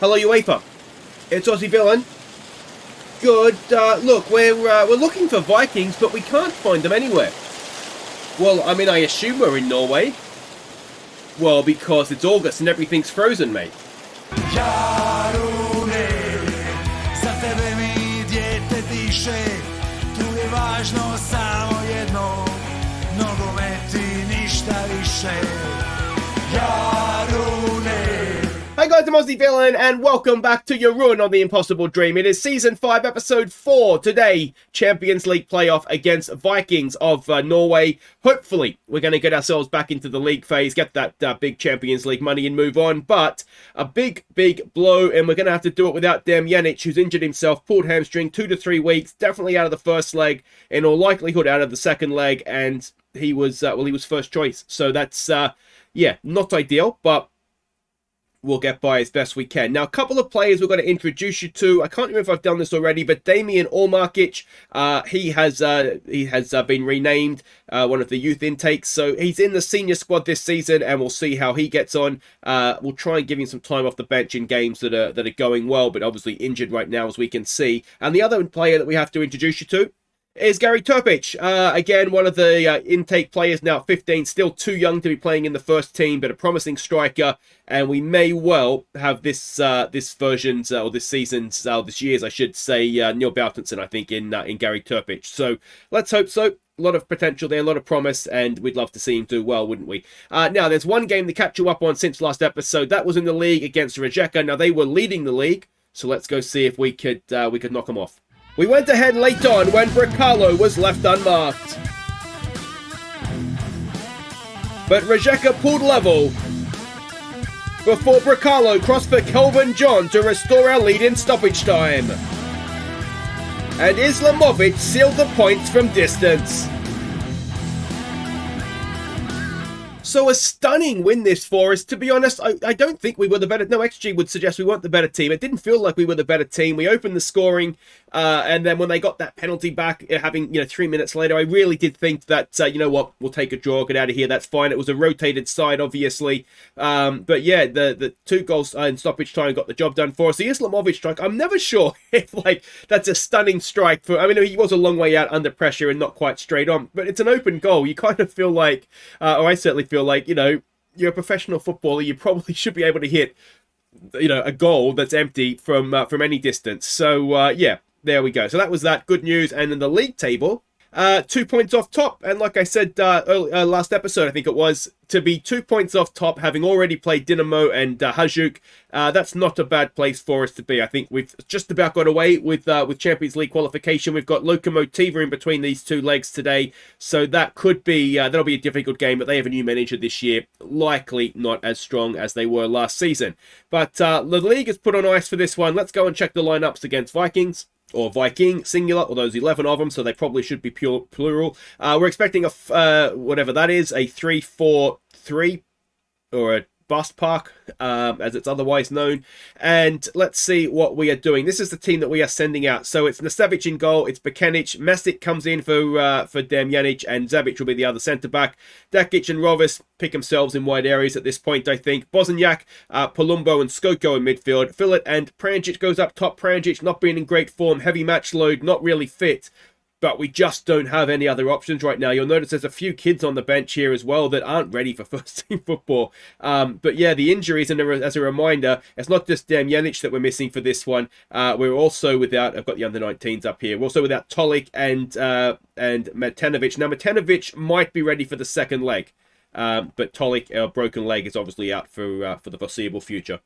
Hello UEFA, it's Aussie Villain. Good, look, we're looking for Vikings, but we can't find them anywhere. Well, I mean, I assume we're in Norway. Well, because it's August and everything's frozen, mate. Jarune, za tebe mi dijete diše, tu je važno samo jedno, nogomet i ništa više. Jarune. Hi guys, I'm Aussie Villain, and welcome back to Jarun on The Impossible Dream. It is Season 5, Episode 4. Today, Champions League playoff against Vikings of Norway. Hopefully, we're going to get ourselves back into the league phase, get that big Champions League money and move on. But a big blow, and we're going to have to do it without Damjanic, who's injured himself, pulled hamstring, 2 to 3 weeks, definitely out of the first leg, in all likelihood out of the second leg, and he was first choice. So that's, yeah, not ideal, but we'll get by as best we can. Now, a couple of players we're going to introduce you to. I can't remember if I've done this already, but Damian Ormarkic, he has been renamed one of the youth intakes. So he's in the senior squad this season, and we'll see how he gets on. We'll try and give him some time off the bench in games that are going well, but obviously injured right now, as we can see. And the other player that we have to introduce you to is Gary Turpich. Again, one of the intake players, now 15, still too young to be playing in the first team, but a promising striker, and we may well have this version's, or this season's, this year's, I should say, Neil Boutenson, I think, in Gary Turpich. So let's hope so. A lot of potential there, a lot of promise, and we'd love to see him do well, wouldn't we? Now, there's one game to catch you up on since last episode. That was in the league against Rijeka. Now, they were leading the league, so let's go see if we could knock them off. We went ahead late on when Bricalo was left unmarked. But Rijeka pulled level before Bricalo crossed for Kelvin John to restore our lead in stoppage time. And Islamovic sealed the points from distance. So a stunning win this for us. To be honest, I don't think we were the better. No, XG would suggest we weren't the better team. It didn't feel like we were the better team. We opened the scoring, and then when they got that penalty back, having 3 minutes later, I really did think that you know what, we'll take a draw, get out of here. That's fine. It was a rotated side, obviously, but yeah, the 2 goals in stoppage time got the job done for us. The Islamovic strike, I'm never sure if that's a stunning strike for. I mean, he was a long way out under pressure and not quite straight on, but it's an open goal. You kind of feel like, or I certainly feel like, you're a professional footballer, you probably should be able to hit, a goal that's empty from any distance. So, yeah, there we go. So that was that. Good news. And in the league table, 2 points off top. And like I said last episode, I think it was, to be 2 points off top, having already played Dinamo and Hajduk, that's not a bad place for us to be. I think we've just about got away with Champions League qualification. We've got Lokomotiva in between these 2 legs today, so that could be that'll be a difficult game. But they have a new manager this year, likely not as strong as they were last season. But the league is put on ice for this one. Let's go and check the lineups against Vikings. Or Viking, singular, or there's 11 of them, so they probably should be plural. We're expecting whatever that is, a 3-4-3, or a bus park, as it's otherwise known. And let's see what we are doing. This is the team that we are sending out. So it's Nasevic in goal, it's Bekenic, Masic comes in for Damjanic, and Zabic will be the other centre-back. Dakic and Rovis pick themselves in wide areas at this point, I think. Bosniak, Palumbo and Skoko in midfield. Fillet and Pranjic goes up top. Pranjic not being in great form, heavy match load, not really fit. But we just don't have any other options right now. You'll notice there's a few kids on the bench here as well that aren't ready for first-team football. But yeah, the injuries, and as a reminder, it's not just Damjanic that we're missing for this one. We're also without, I've got the under-19s up here, we're also without Tolik and Matenovic. Now, Matenovic might be ready for the second leg, but Tolik, our broken leg, is obviously out for the foreseeable future.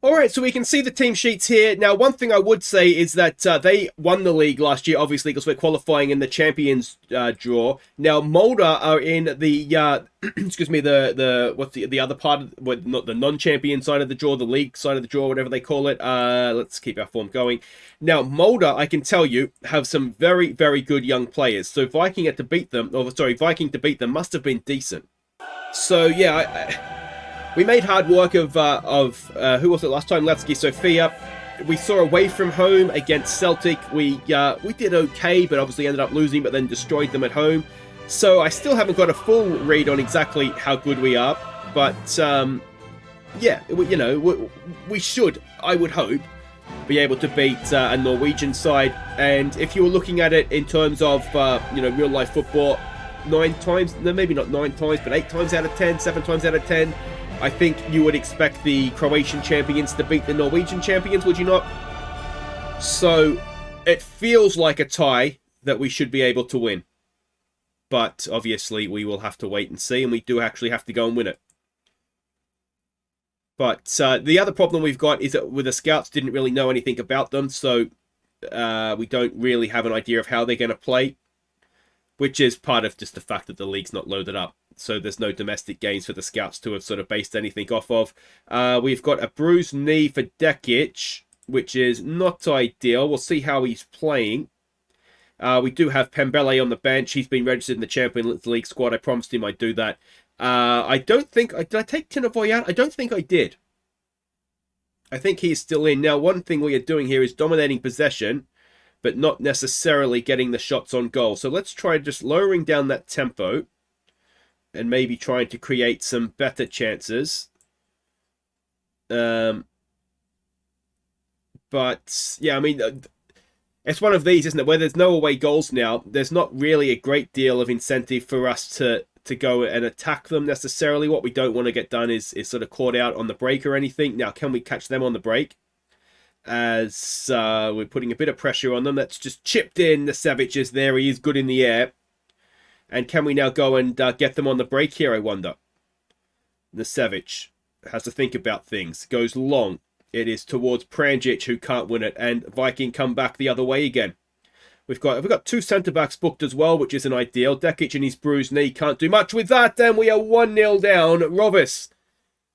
Alright, so we can see the team sheets here. Now, one thing I would say is that they won the league last year, obviously, because we're qualifying in the Champions draw. Now, Molde are in the, excuse me, what's the other part, not the non-champion side of the draw, the league side of the draw, whatever they call it. Let's keep our form going. Now, Molde, I can tell you, have some very, very good young players. So Viking to beat them must have been decent. So, yeah, we made hard work of who was it last time? Levski Sofia. We saw away from home against Celtic. We did okay, but obviously ended up losing, but then destroyed them at home. So I still haven't got a full read on exactly how good we are. But yeah, we should, I would hope, be able to beat a Norwegian side. And if you were looking at it in terms of real life football, 9 times, no, maybe not 9 times, but 8 times out of 10, 7 times out of 10, I think you would expect the Croatian champions to beat the Norwegian champions, would you not? So it feels like a tie that we should be able to win. But obviously we will have to wait and see, and we do actually have to go and win it. But the other problem we've got is that with the scouts, didn't really know anything about them, so we don't really have an idea of how they're going to play, which is part of just the fact that the league's not loaded up. So there's no domestic games for the scouts to have sort of based anything off of. We've got a bruised knee for Dekic, which is not ideal. We'll see how he's playing. We do have Pembele on the bench. He's been registered in the Champions League squad. I promised him I'd do that. I don't think... Did I take Tinovoy out? I don't think I did. I think he's still in. Now, one thing we are doing here is dominating possession, but not necessarily getting the shots on goal. So let's try just lowering down that tempo and maybe trying to create some better chances. But, yeah, I mean... It's one of these, isn't it? Where there's no away goals now, there's not really a great deal of incentive for us to go and attack them necessarily. What we don't want to get done is sort of caught out on the break or anything. Now, can we catch them on the break? As we're putting a bit of pressure on them. That's just chipped in. The Savic is there. He is good in the air. And can we now go and get them on the break here, I wonder? The Savic has to think about things. Goes long. It is towards Pranjic, who can't win it, and Viking come back the other way again. We've got 2 centre-backs booked as well, which isn't ideal. Dekic and his bruised knee can't do much with that, and we are 1-0 down. Rovis,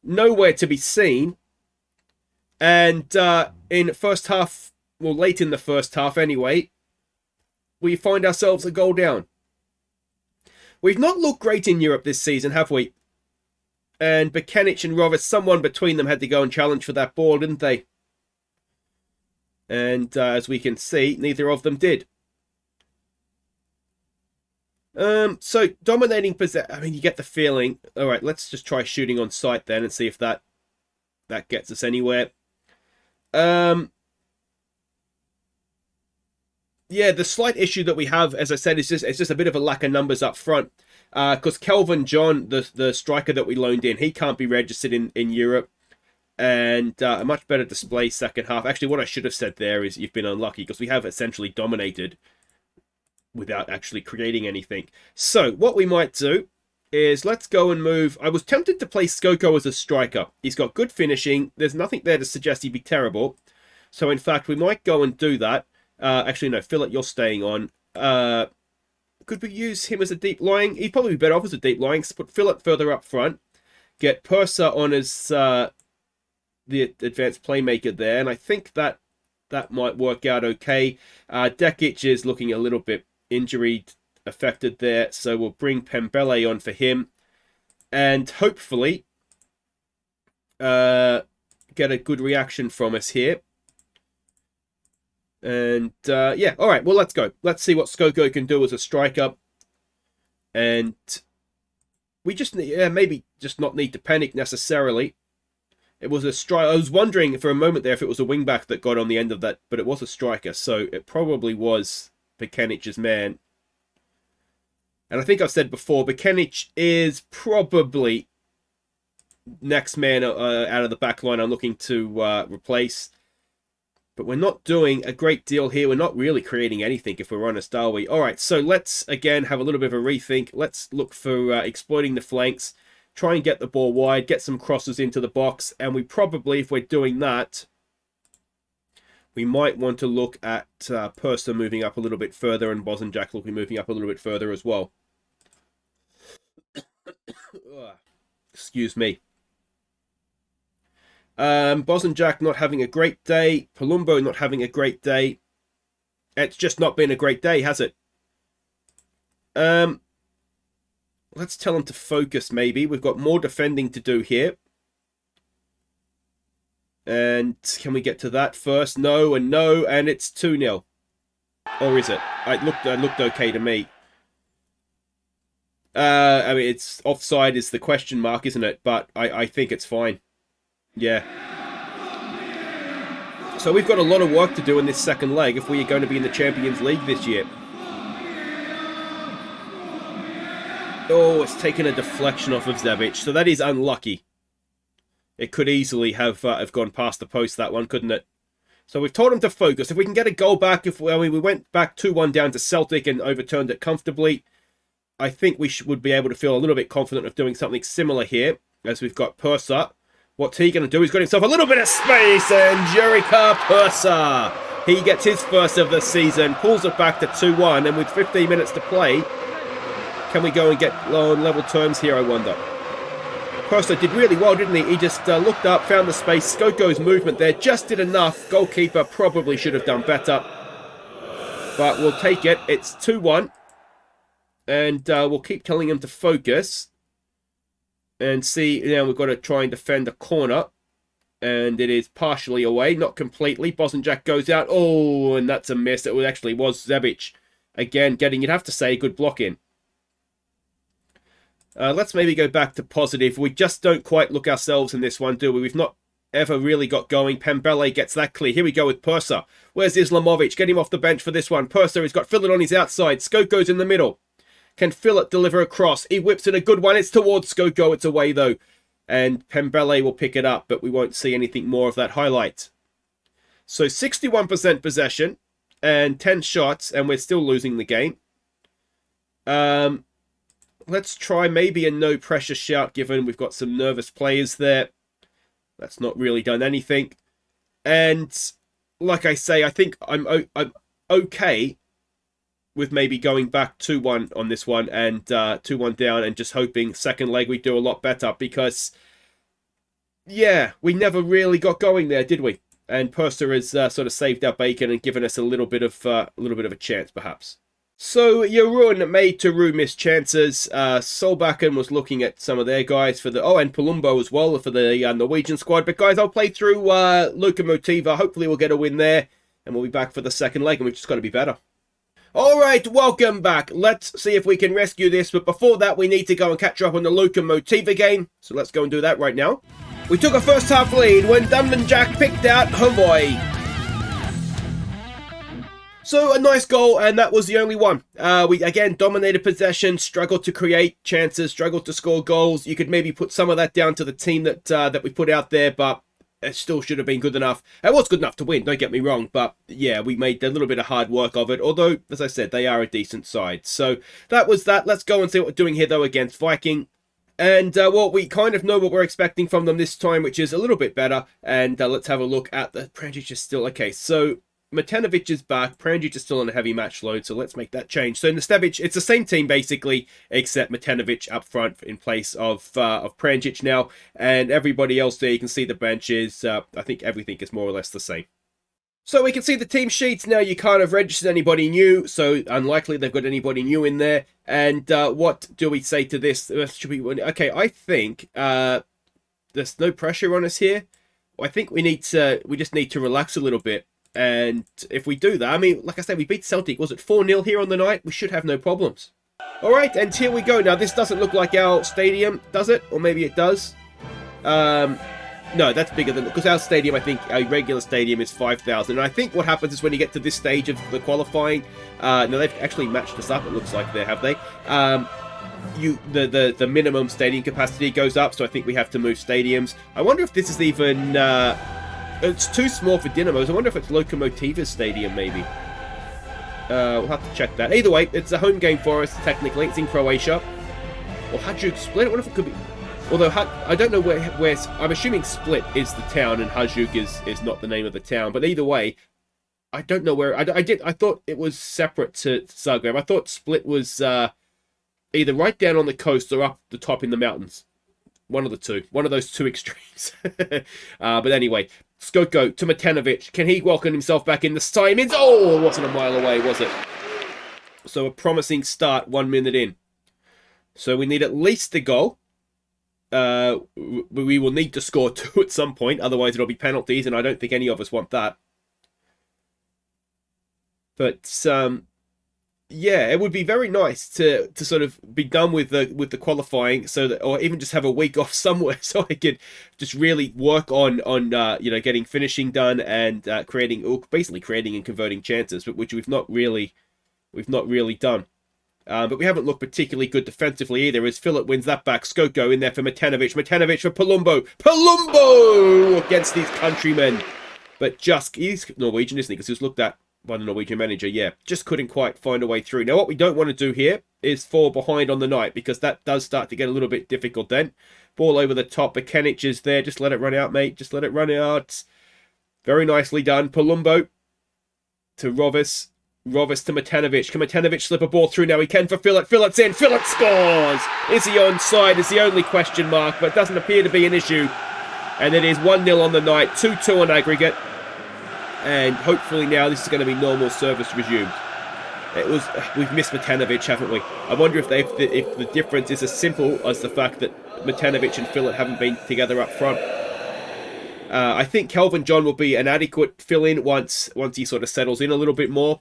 nowhere to be seen. And in first half, well, late in the first half anyway, we find ourselves a goal down. We've not looked great in Europe this season, have we? And Bekenic and Rovis, someone between them had to go and challenge for that ball, didn't they? And as we can see, neither of them did. So dominating possession. I mean, you get the feeling. All right, let's just try shooting on sight then and see if that gets us anywhere. Yeah, the slight issue that we have, as I said, is just a bit of a lack of numbers up front. Because Kelvin John, the striker that we loaned in, he can't be registered in Europe. And a much better display second half. Actually, what I should have said there is you've been unlucky, because we have essentially dominated without actually creating anything. So what we might do is let's go and move. I was tempted to play Skoko as a striker. He's got good finishing. There's nothing there to suggest he'd be terrible. So in fact, we might go and do that. Actually, no, Philip, you're staying on. Could we use him as a deep lying? He'd probably be better off as a deep lying. Put Philip further up front. Get Purser on as the advanced playmaker there. And I think that might work out okay. Dekic is looking a little bit injury affected there. So we'll bring Pembele on for him. And hopefully get a good reaction from us here. And, yeah, all right, well, let's go. Let's see what Skoko can do as a striker. And we just need, maybe just not need to panic necessarily. It was a striker. I was wondering for a moment there if it was a wing-back that got on the end of that, but it was a striker, so it probably was Bekenic's man. And I think I've said before, Bekenic is probably next man out of the back line I'm looking to replace. But we're not doing a great deal here. We're not really creating anything, if we're honest, are we? All right, so let's, again, have a little bit of a rethink. Let's look for exploiting the flanks, try and get the ball wide, get some crosses into the box, and we probably, if we're doing that, we might want to look at Purser moving up a little bit further, and Bosanjak will be moving up a little bit further as well. Excuse me. Bosanjak not having a great day. Palumbo not having a great day. It's just not been a great day, has it? Let's tell him to focus, maybe. We've got more defending to do here. And can we get to that first? No and no, and it's 2-0. Or is it? It looked okay to me. I mean, it's offside is the question mark, isn't it? But I think it's fine. Yeah. So we've got a lot of work to do in this second leg if we are going to be in the Champions League this year. Oh, it's taken a deflection off of Zebic, so that is unlucky. It could easily have gone past the post, that one, couldn't it? So we've told him to focus. If we can get a goal back, we went back 2-1 down to Celtic and overturned it comfortably, I think we would be able to feel a little bit confident of doing something similar here, as we've got Purser. What's he going to do? He's got himself a little bit of space, and Jurica Purser, he gets his first of the season, pulls it back to 2-1, and with 15 minutes to play, can we go and get low and level terms here, I wonder? Purser did really well, didn't he? He just looked up, found the space. Skoko's movement there just did enough. Goalkeeper probably should have done better. But we'll take it. It's 2-1. And we'll keep telling him to focus. And see, now we've got to try and defend a corner. And it is partially away, not completely. Bosanjak goes out. Oh, and that's a miss. It actually was Zebic. Again, you'd have to say, good block in. Let's maybe go back to positive. We just don't quite look ourselves in this one, do we? We've not ever really got going. Pembele gets that clear. Here we go with Purser. Where's Islamovic? Get him off the bench for this one. Purser has got Philip on his outside. Skoko's in the middle. Can Philip deliver a cross? He whips in a good one. It's towards Skoko. It's away, though. And Pembele will pick it up, but we won't see anything more of that highlight. So 61% possession and 10 shots, and we're still losing the game. Let's try maybe a no-pressure shout, given we've got some nervous players there. That's not really done anything. And like I say, I think I'm okay with maybe going back 2-1 on this one and 2-1 down and just hoping second leg we do a lot better because, yeah, we never really got going there, did we? And Purser has sort of saved our bacon and given us a little bit of a chance, perhaps. So Jarun made Taru miss chances. Solbakken was looking at some of their guys for the... Oh, and Palumbo as well for the Norwegian squad. But guys, I'll play through Lokomotiva. Hopefully we'll get a win there. And we'll be back for the second leg. And we've just got to be better. Alright, welcome back. Let's see if we can rescue this. But before that, we need to go and catch up on the Lokomotiva game. So let's go and do that right now. We took a first half lead when Dunman Jack picked out Hawaii. So a nice goal, and that was the only one. We, again, dominated possession, struggled to create chances, struggled to score goals. You could maybe put some of that down to the team that we put out there, but it still should have been good enough. It was good enough to win, don't get me wrong, but yeah, we made a little bit of hard work of it, although, as I said, they are a decent side. So that was that. Let's go and see what we're doing here, though, against Viking. And, well, we kind of know what we're expecting from them this time, which is a little bit better. And let's have a look at the... Pranjic is still... Okay, so... Matanovic is back. Pranjic is still on a heavy match load, so let's make that change. So Nestevic, it's the same team basically, except Matanovic up front in place of Pranjic now, and everybody else there. You can see the benches. I think everything is more or less the same. So we can see the team sheets now. You can't have registered anybody new, so unlikely they've got anybody new in there. And what do we say to this? Should we? Okay, I think there's no pressure on us here. I think we just need to relax a little bit. And if we do that, I mean, like I said, we beat Celtic. Was it 4-0 here on the night? We should have no problems. All right, and here we go. Now, this doesn't look like our stadium, does it? Or maybe it does. No, that's bigger than... Because our stadium, I think, our regular stadium is 5,000. And I think what happens is when you get to this stage of the qualifying... no, they've actually matched us up, it looks like there, have they? The minimum stadium capacity goes up, so I think we have to move stadiums. I wonder if this is even... It's too small for Dynamos. I wonder if it's Lokomotiva's stadium, maybe. We'll have to check that. Either way, it's a home game for us, technically. It's in Croatia. Or Hajduk Split. I wonder if it could be... Although, I don't know where... I'm assuming Split is the town and Hajduk is not the name of the town. But either way, I don't know where... I thought it was separate to Zagreb. I thought Split was either right down on the coast or up the top in the mountains. One of the two. One of those two extremes. But anyway... Skoko to Matanovic. Can he welcome himself back in this time? Oh, it wasn't a mile away, was it? So a promising start 1 minute in. So we need at least a goal. We will need to score 2 at some point. Otherwise it'll be penalties, and I don't think any of us want that. But, Yeah, it would be very nice to sort of be done with the qualifying, so that, or even just have a week off somewhere, so I could just really work on getting finishing done and basically creating and converting chances, but which we've not really done. But we haven't looked particularly good defensively either, as Philip wins that back. Skoko in there for Matanovic. Matanovic for Palumbo. Palumbo against his countrymen. But he's Norwegian, isn't he? Because he was looked at by the Norwegian manager. Yeah, just couldn't quite find a way through. Now, what we don't want to do here is fall behind on the night, because that does start to get a little bit difficult then. Ball over the top. Bekenic is there. Just let it run out, mate. Just let it run out. Very nicely done. Palumbo to Rovis. Rovis to Matanovic. Can Matanovic slip a ball through now? He can for Philip. Philip's in. Philip scores! Is he onside? Is the only question mark, but it doesn't appear to be an issue. And it is 1-0 on the night. 2-2 on aggregate. And hopefully now this is going to be normal service resumed. We've missed Matanovic, haven't we? I wonder if the difference is as simple as the fact that Matanovic and Philip haven't been together up front. I think Kelvin John will be an adequate fill-in once he sort of settles in a little bit more.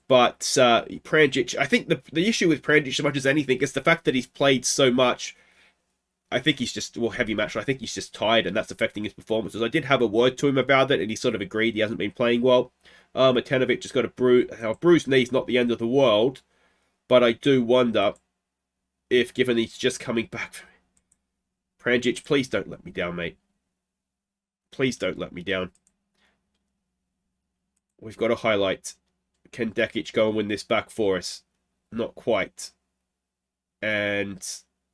But Pranjic, I think the issue with Pranjic, as much as anything, is the fact that he's played so much. I think he's just, heavy match. I think he's just tired, and that's affecting his performances. I did have a word to him about it, and he sort of agreed he hasn't been playing well. Matanovic has got a bruised knee's not the end of the world, but I do wonder if, given he's just coming back, Pranjic, please don't let me down, mate. Please don't let me down. We've got a highlight. Can Dekic go and win this back for us? Not quite. And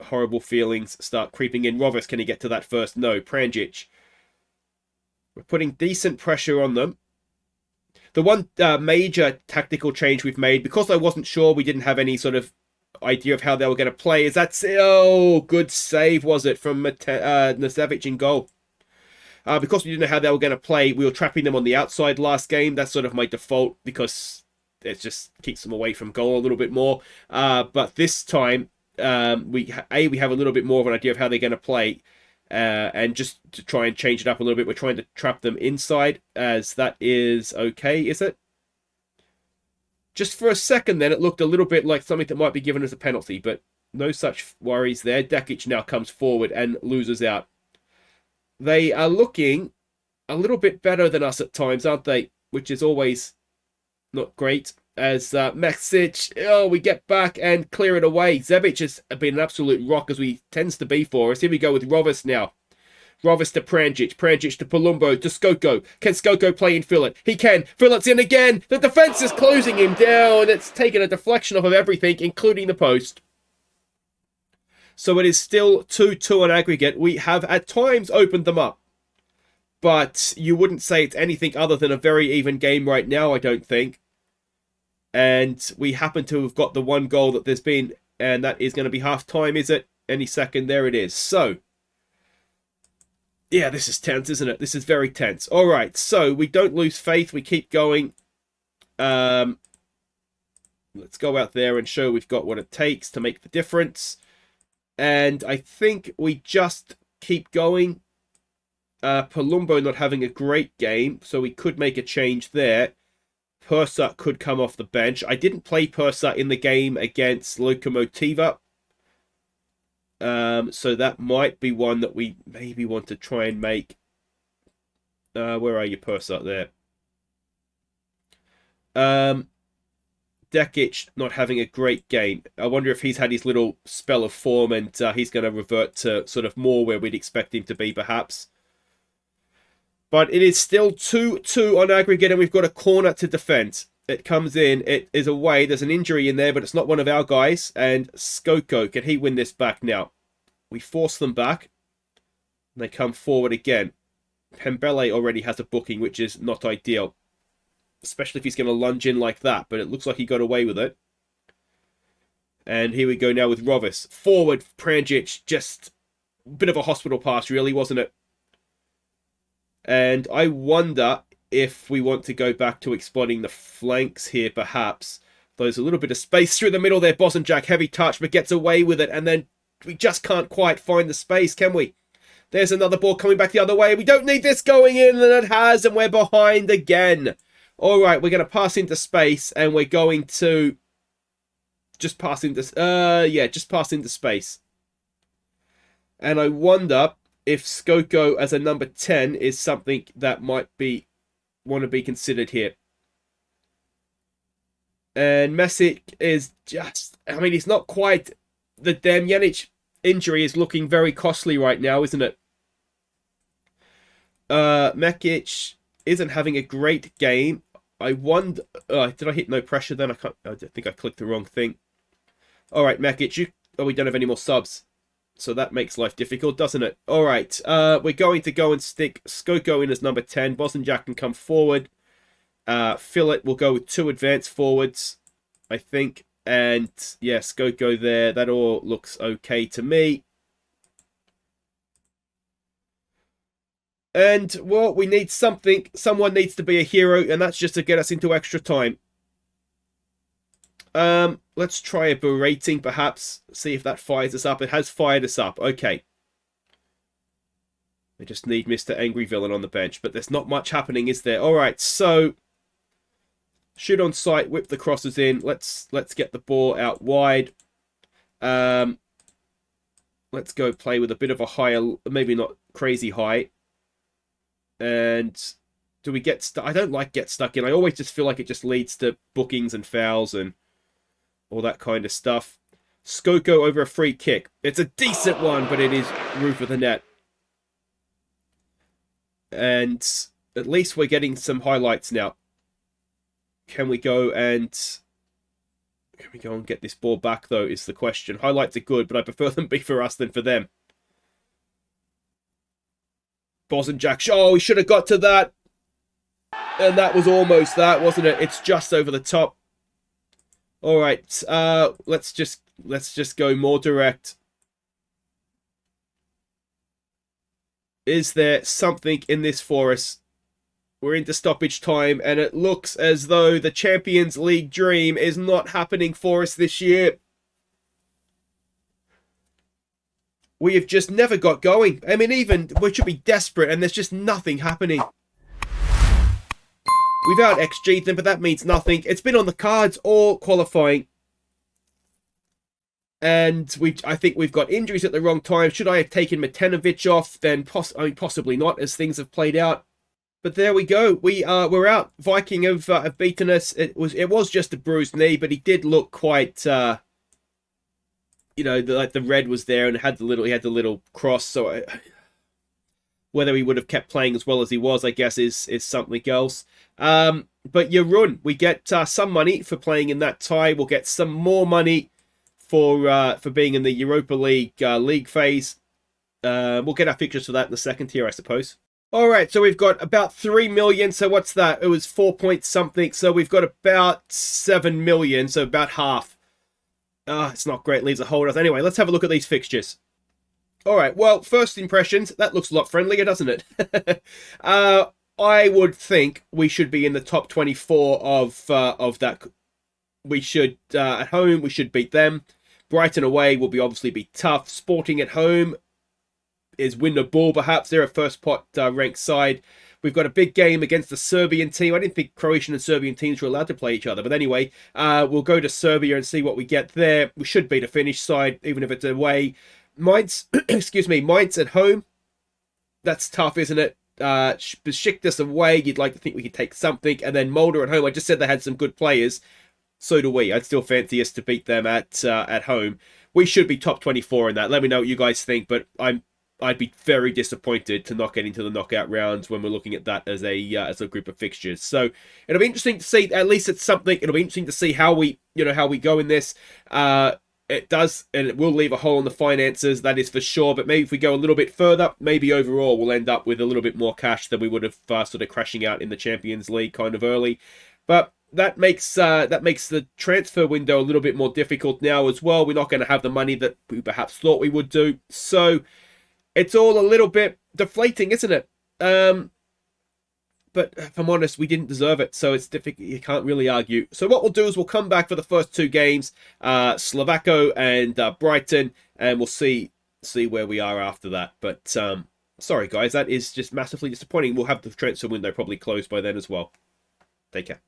horrible feelings start creeping in. Rovis, can he get to that first? No. Pranjic. We're putting decent pressure on them. The one major tactical change we've made, because I wasn't sure, we didn't have any sort of idea of how they were going to play, is good save, was it, from Nasevic in goal. Because we didn't know how they were going to play, we were trapping them on the outside last game. That's sort of my default, because it just keeps them away from goal a little bit more. But this time, we have a little bit more of an idea of how they're going to play. And just to try and change it up a little bit, we're trying to trap them inside, as that is okay, is it? Just for a second then, it looked a little bit like something that might be given as a penalty, but no such worries there. Dekic now comes forward and loses out. They are looking a little bit better than us at times, aren't they? Which is always not great. As Mexic, we get back and clear it away. Zebic has been an absolute rock, as he tends to be for us. Here we go with Rovis now. Rovis to Pranjic. Pranjic to Palumbo to Skoko. Can Skoko play in Philip? He can. Philip's in again. The defence is closing him down. It's taken a deflection off of everything, including the post. So it is still 2-2 on aggregate. We have at times opened them up, but you wouldn't say it's anything other than a very even game right now, I don't think. And we happen to have got the one goal that there's been, and that is going to be half-time, is it? Any second, there it is. So, yeah, this is tense, isn't it? This is very tense. All right, so we don't lose faith. We keep going. Let's go out there and show we've got what it takes to make the difference. And I think we just keep going. Palumbo not having a great game, so we could make a change there. Persa could come off the bench. I didn't play Persa in the game against Lokomotiva. So that might be one that we maybe want to try and make. Where are you, Persa? There. Dekic not having a great game. I wonder if he's had his little spell of form and he's going to revert to sort of more where we'd expect him to be, perhaps. But it is still 2-2 on aggregate, and we've got a corner to defend. It comes in. It is away. There's an injury in there, but it's not one of our guys. And Skoko, can he win this back now? We force them back. And they come forward again. Pembele already has a booking, which is not ideal. Especially if he's going to lunge in like that. But it looks like he got away with it. And here we go now with Rovis. Forward, Pranjic. Just a bit of a hospital pass, really, wasn't it? And I wonder if we want to go back to exploiting the flanks here, perhaps. There's a little bit of space through the middle there. Bosanjak, heavy touch, but gets away with it. And then we just can't quite find the space, can we? There's another ball coming back the other way. We don't need this going in, and it has, and we're behind again. All right, we're going to pass into space, and we're going to just pass into just pass into space. And I wonder if Skoko as a number 10 is something that might want to be considered here. And Mesic is just, I mean, he's not quite, the Damjanic injury is looking very costly right now, isn't it? Mekic isn't having a great game. I wonder, did I hit no pressure then? I think I clicked the wrong thing. Alright, Mekic, we don't have any more subs. So that makes life difficult, doesn't it? Alright, we're going to go and stick Skoko in as number 10. Bosanjak can come forward. Fillet will go with 2 advanced forwards, I think. And, yeah, Skoko there. That all looks okay to me. And, well, we need something. Someone needs to be a hero, and that's just to get us into extra time. Let's try a berating, perhaps. See if that fires us up. It has fired us up. Okay. We just need Mr. Angry Villain on the bench, but there's not much happening, is there? Alright, so... shoot on sight, whip the crosses in. Let's get the ball out wide. Let's go play with a bit of a higher, maybe not crazy high. And do we get stuck? I don't like get stuck in. I always just feel like it just leads to bookings and fouls and all that kind of stuff. Skoko over a free kick. It's a decent one, but it is roof of the net. And at least we're getting some highlights now. Can we go and get this ball back, though, is the question. Highlights are good, but I prefer them be for us than for them. Bosanjak. Oh, we should have got to that. And that was almost that, wasn't it? It's just over the top. All right. Let's just go more direct. Is there something in this for us? We're into stoppage time, and it looks as though the Champions League dream is not happening for us this year. We have just never got going. I mean, even we should be desperate, and there's just nothing happening. We've out XG'd them, but that means nothing. It's been on the cards all qualifying. And I think we've got injuries at the wrong time. Should I have taken Matenovic off? Then possibly not, as things have played out. But there we go. We're out. Viking have beaten us. It was just a bruised knee, but he did look quite. The red was there and he had the little cross. So whether he would have kept playing as well as he was, I guess, is something else. But Jarun, we get some money for playing in that tie. We'll get some more money for being in the Europa League league phase. We'll get our fixtures for that in the second tier, I suppose. All right, so we've got about 3 million. So what's that? It was 4 point something. So we've got about 7 million. So about half. It's not great. Leaves a hole. Anyway, let's have a look at these fixtures. All right, well, first impressions. That looks a lot friendlier, doesn't it? I would think we should be in the top 24 of that. We should, at home, we should beat them. Brighton away will obviously be tough. Sporting at home is win the ball, perhaps. They're a first pot ranked side. We've got a big game against the Serbian team. I didn't think Croatian and Serbian teams were allowed to play each other. But anyway, we'll go to Serbia and see what we get there. We should beat a Finnish side, even if it's away. Mainz, Mainz at home. That's tough, isn't it? Besiktas away, you'd like to think we could take something. And then Mulder at home. I just said they had some good players. So do we. I'd still fancy us to beat them at home. We should be top 24 in that. Let me know what you guys think. But I'd be very disappointed to not get into the knockout rounds when we're looking at that as a group of fixtures. So it'll be interesting to see. At least it's something. It'll be interesting to see how we go in this. It does, and it will leave a hole in the finances. That is for sure. But maybe if we go a little bit further, maybe overall we'll end up with a little bit more cash than we would have sort of crashing out in the Champions League kind of early. But that makes the transfer window a little bit more difficult now as well. We're not going to have the money that we perhaps thought we would do. So it's all a little bit deflating, isn't it? But if I'm honest, we didn't deserve it, so it's difficult. You can't really argue. So what we'll do is we'll come back for the first 2 games, Slovako and Brighton, and we'll see where we are after that. But sorry, guys, that is just massively disappointing. We'll have the transfer window probably closed by then as well. Take care.